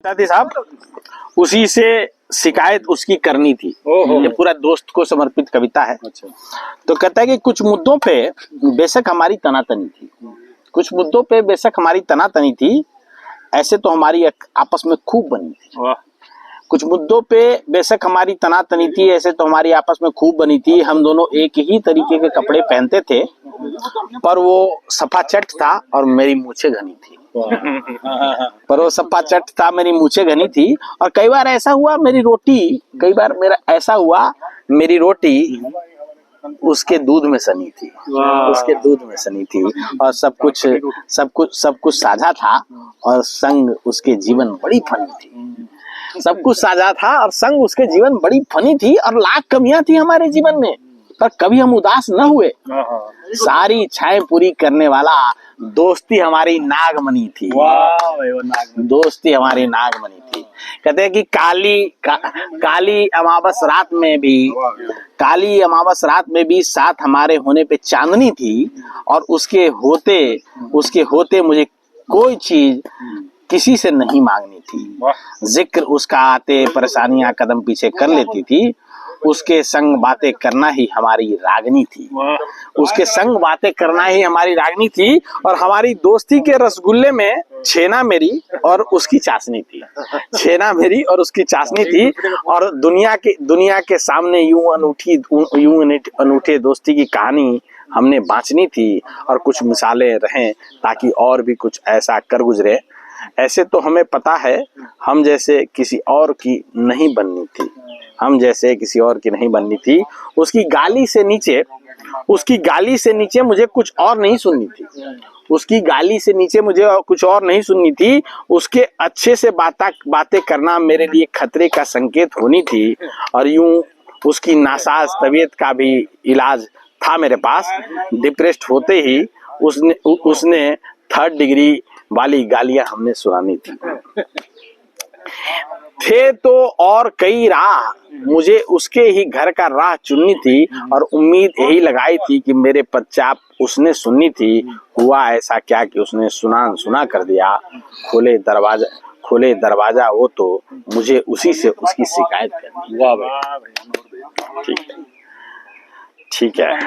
दादी साहब उसी से शिकायत उसकी करनी थी। ये पूरा दोस्त को समर्पित कविता है। अच्छा। तो कहता है कि कुछ मुद्दों पे बेशक हमारी तनातनी थी, कुछ मुद्दों पे बेशक हमारी तनातनी थी, ऐसे तो हमारी आपस में खूब बनी थी। कुछ मुद्दों पे बेशक हमारी तनातनी थी, ऐसे तो हमारी आपस में खूब बनी थी। हम दोनों एक ही तरीके के कपड़े पहनते थे, पर वो सफा चट था और मेरी मूछें घनी थी। पर वो सफा चट था, मेरी मूछें घनी थी। और कई बार ऐसा हुआ कई बार मेरा ऐसा हुआ मेरी रोटी उसके दूध में सनी थी, उसके दूध में सनी थी। और सब कुछ साझा था और संग उसके जीवन बड़ी फनी थी। सब कुछ साझा था और संग उसके जीवन बड़ी फनी थी। और लाख कमियां थी हमारे जीवन में, पर कभी हम उदास न हुए। सारी इच्छाएं पूरी करने वाला दोस्ती हमारी नागमणि थी। दोस्ती हमारी नागमणि थी। कहते हैं कि काली अमावस रात में भी साथ हमारे होने पे चांदनी थी। और उसके होते मुझे कोई चीज किसी से नहीं मांगनी थी। जिक्र उसका आते परेशानियां कदम पीछे कर लेती थी। उसके संग बातें करना ही हमारी रागनी थी। उसके संग बातें करना ही हमारी रागनी थी। और हमारी दोस्ती के रसगुल्ले में छेना मेरी और उसकी चाशनी थी। छेना मेरी और उसकी चाशनी थी। और दुनिया के सामने यूं अनूठे दोस्ती की कहानी हमने बांचनी थी। और कुछ मिसालें रहें ताकि और भी कुछ ऐसा कर गुजरे। ऐसे तो हमें पता है हम जैसे किसी और की नहीं बननी थी। हम जैसे किसी और की नहीं बननी थी। उसकी गाली से नीचे मुझे कुछ और नहीं सुननी थी। उसकी गाली से नीचे मुझे कुछ और नहीं सुननी थी। उसके अच्छे से बातें करना मेरे लिए खतरे का संकेत होनी थी। और यूं उसकी नासाज तबीयत का भी इलाज था मेरे पास। डिप्रेस्ड होते ही उसने 3rd डिग्री वाली गालियां हमने सुनानी थी। थे तो और कई राह, मुझे उसके ही घर का राह चुननी थी। और उम्मीद यही लगाई थी कि मेरे पश्चात उसने सुननी थी। हुआ ऐसा क्या कि उसने सुना कर दिया। खोले दरवाजा वो तो मुझे उसी से उसकी शिकायत करनी। वाह भाई, ठीक है।